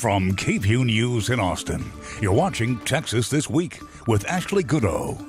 From KVUE News in Austin, you're watching Texas This Week with Ashley Goodo.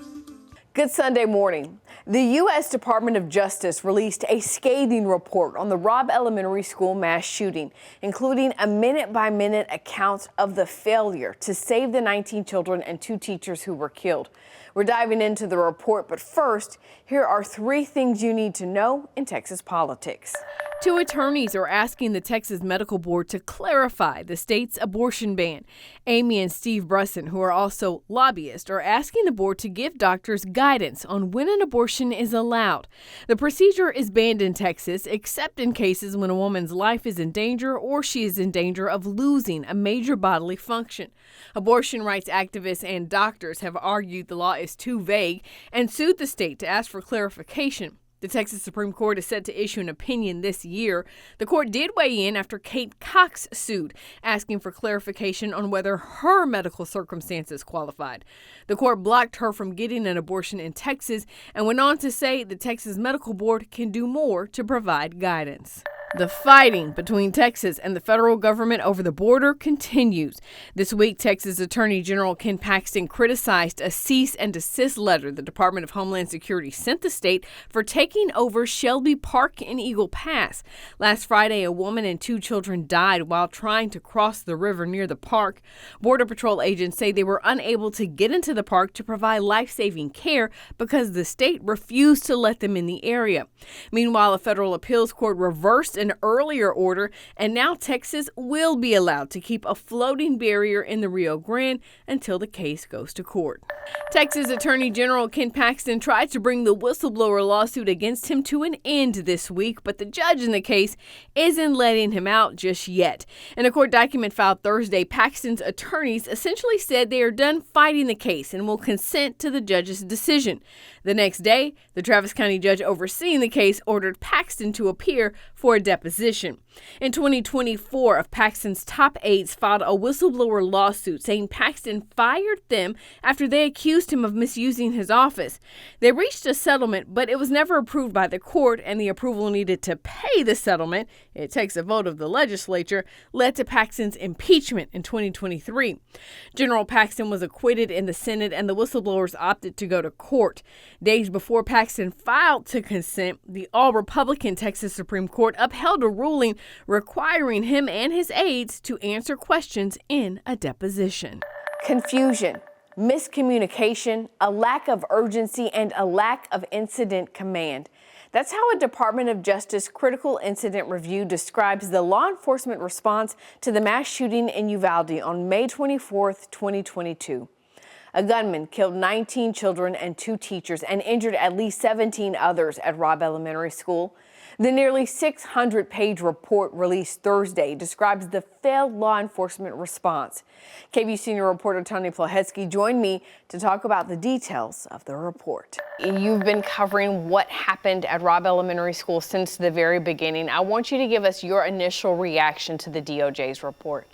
Good Sunday morning. The U.S. Department of Justice released a scathing report on the Robb Elementary School mass shooting, including a minute-by-minute account of the failure to save the 19 children and 2 teachers who were killed. We're diving into the report, but first, here are 3 things you need to know in Texas politics. 2 attorneys are asking the Texas Medical Board to clarify the state's abortion ban. Amy and Steve Brusson, who are also lobbyists, are asking the board to give doctors guidance on when an abortion is allowed. The procedure is banned in Texas, except in cases when a woman's life is in danger or she is in danger of losing a major bodily function. Abortion rights activists and doctors have argued the law is too vague and sued the state to ask for clarification. The Texas Supreme Court is set to issue an opinion this year. The court did weigh in after Kate Cox sued, asking for clarification on whether her medical circumstances qualified. The court blocked her from getting an abortion in Texas and went on to say the Texas Medical Board can do more to provide guidance. The fighting between Texas and the federal government over the border continues. This week, Texas Attorney General Ken Paxton criticized a cease and desist letter the Department of Homeland Security sent the state for taking over Shelby Park in Eagle Pass. Last Friday, a woman and 2 children died while trying to cross the river near the park. Border Patrol agents say they were unable to get into the park to provide life-saving care because the state refused to let them in the area. Meanwhile, a federal appeals court reversed an earlier order, and now Texas will be allowed to keep a floating barrier in the Rio Grande until the case goes to court. Texas Attorney General Ken Paxton tried to bring the whistleblower lawsuit against him to an end this week, but the judge in the case isn't letting him out just yet. In a court document filed Thursday, Paxton's attorneys essentially said they are done fighting the case and will consent to the judge's decision. The next day, the Travis County judge overseeing the case ordered Paxton to appear for a deposition. In 2024, of Paxton's top aides filed a whistleblower lawsuit saying Paxton fired them after they accused him of misusing his office. They reached a settlement, but it was never approved by the court, and the approval needed to pay the settlement, it takes a vote of the legislature, led to Paxton's impeachment in 2023. General Paxton was acquitted in the Senate, and the whistleblowers opted to go to court. Days before Paxton filed to consent, the all-Republican Texas Supreme Court upheld a ruling requiring him and his aides to answer questions in a deposition. Confusion, miscommunication, a lack of urgency, and a lack of incident command. That's how a Department of Justice critical incident review describes the law enforcement response to the mass shooting in Uvalde on May 24, 2022. A gunman killed 19 children and 2 teachers and injured at least 17 others at Robb Elementary School. The nearly 600-page report released Thursday describes the failed law enforcement response. KVUE senior reporter Tony Plahetsky joined me to talk about the details of the report. You've been covering what happened at Robb Elementary School since the very beginning. I want you to give us your initial reaction to the DOJ's report.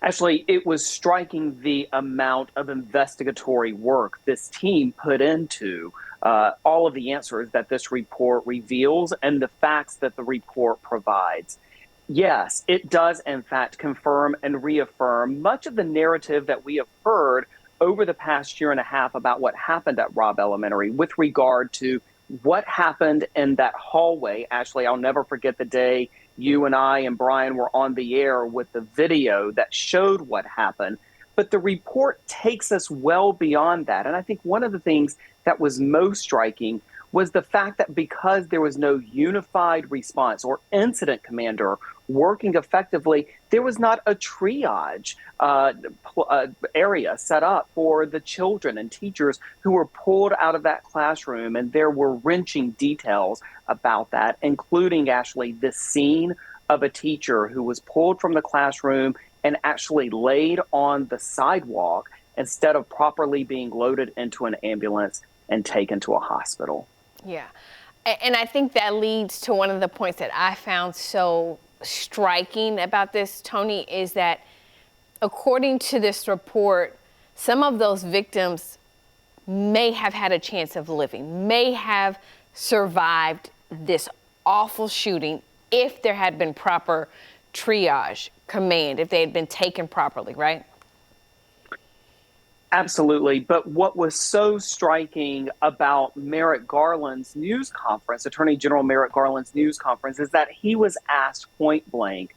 Actually, it was striking the amount of investigatory work this team put into all of the answers that this report reveals and the facts that the report provides. Yes, it does, in fact, confirm and reaffirm much of the narrative that we have heard over the past year and a half about what happened at Robb Elementary with regard to what happened in that hallway. Ashley, I'll never forget the day you and I and Brian were on the air with the video that showed what happened. But the report takes us well beyond that. And I think one of the things that was most striking was the fact that because there was no unified response or incident commander working effectively, there was not a triage area set up for the children and teachers who were pulled out of that classroom. And there were wrenching details about that, including, Ashley, this scene of a teacher who was pulled from the classroom and actually laid on the sidewalk instead of properly being loaded into an ambulance and taken to a hospital. Yeah. And I think that leads to one of the points that I found so striking about this, Tony, is that according to this report, some of those victims may have had a chance of living, may have survived this awful shooting if there had been proper triage command if they had been taken properly, right? Absolutely. But what was so striking about Merrick Garland's news conference, Attorney General Merrick Garland's news conference, is that he was asked point blank,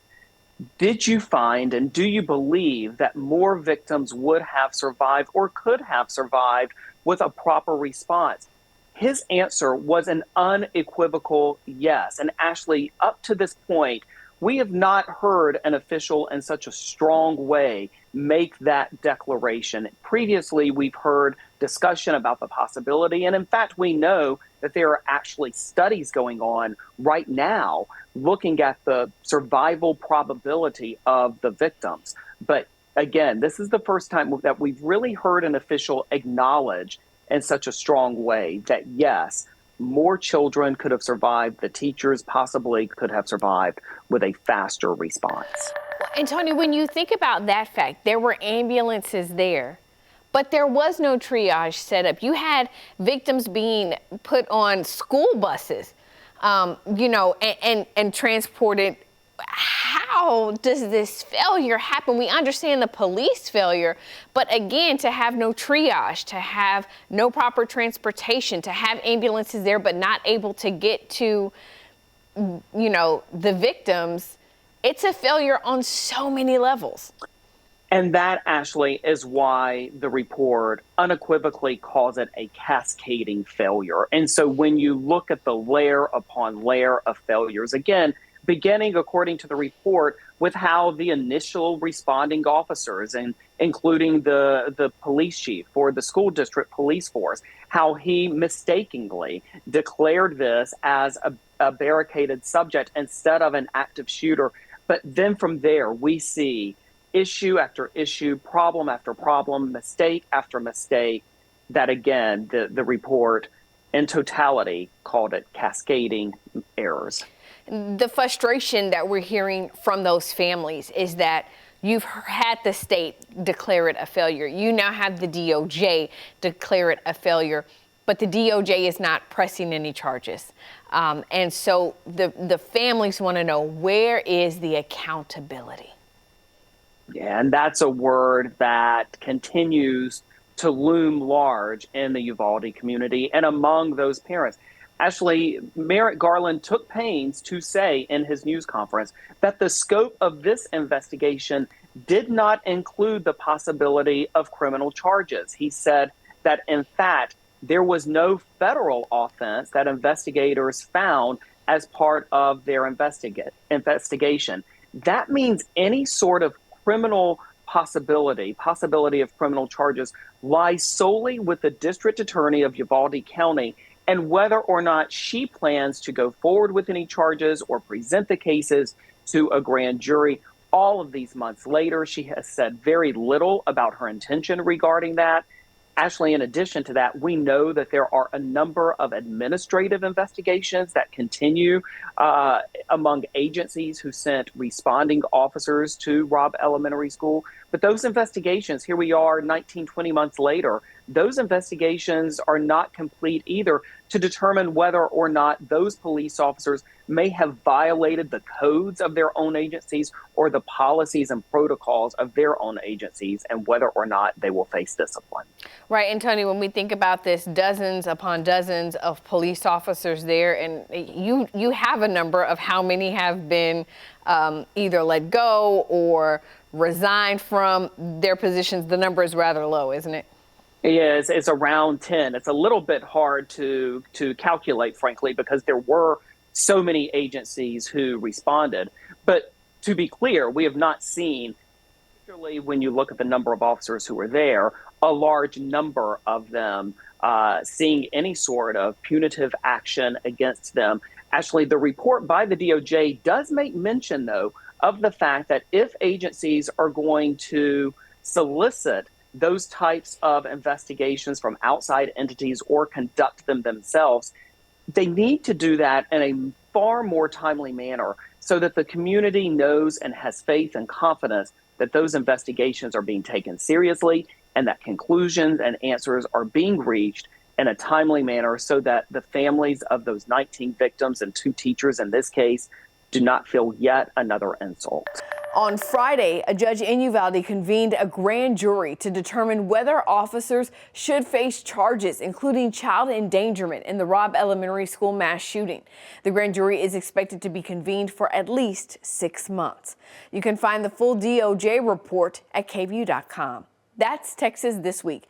did you find and do you believe that more victims would have survived or could have survived with a proper response? His answer was an unequivocal yes. And Ashley, up to this point, we have not heard an official in such a strong way make that declaration. Previously, we've heard discussion about the possibility. And in fact, we know that there are actually studies going on right now looking at the survival probability of the victims. But again, this is the first time that we've really heard an official acknowledge in such a strong way that, yes, more children could have survived. The teachers possibly could have survived with a faster response. And Tony, when you think about that fact, there were ambulances there, but there was no triage set up. You had victims being put on school buses, and transported. How does this failure happen? We understand the police failure, but again, to have no triage, to have no proper transportation, to have ambulances there, but not able to get to, the victims, it's a failure on so many levels. And that, Ashley, is why the report unequivocally calls it a cascading failure. And so when you look at the layer upon layer of failures, again, beginning, according to the report, with how the initial responding officers, and including the police chief for the school district police force, how he mistakenly declared this as a barricaded subject instead of an active shooter. But then from there, we see issue after issue, problem after problem, mistake after mistake, that again, the report in totality called it cascading errors. The frustration that we're hearing from those families is that you've had the state declare it a failure. You now have the DOJ declare it a failure, but the DOJ is not pressing any charges. And so the families want to know, where is the accountability? Yeah, and that's a word that continues to loom large in the Uvalde community and among those parents. Actually, Merrick Garland took pains to say in his news conference that the scope of this investigation did not include the possibility of criminal charges. He said that, in fact, there was no federal offense that investigators found as part of their investigation. That means any sort of criminal possibility of criminal charges lies solely with the district attorney of Uvalde County, and whether or not she plans to go forward with any charges or present the cases to a grand jury. All of these months later, she has said very little about her intention regarding that. Ashley, in addition to that, we know that there are a number of administrative investigations that continue among agencies who sent responding officers to Robb Elementary School. But those investigations, here we are 19, 20 months later, those investigations are not complete either to determine whether or not those police officers may have violated the codes of their own agencies or the policies and protocols of their own agencies, and whether or not they will face discipline. Right. And Tony, when we think about this, dozens upon dozens of police officers there, and you have a number of how many have been either let go or resigned from their positions. The number is rather low, isn't it? Yeah, it's around 10. It's a little bit hard to calculate, frankly, because there were so many agencies who responded. But to be clear, we have not seen, particularly when you look at the number of officers who were there, a large number of them seeing any sort of punitive action against them. Actually, the report by the DOJ does make mention, though, of the fact that if agencies are going to solicit those types of investigations from outside entities or conduct them themselves, they need to do that in a far more timely manner so that the community knows and has faith and confidence that those investigations are being taken seriously and that conclusions and answers are being reached in a timely manner so that the families of those 19 victims and 2 teachers in this case do not feel yet another insult. On Friday, a judge in Uvalde convened a grand jury to determine whether officers should face charges, including child endangerment in the Robb Elementary School mass shooting. The grand jury is expected to be convened for at least 6 months. You can find the full DOJ report at KVUE.com. That's Texas This Week.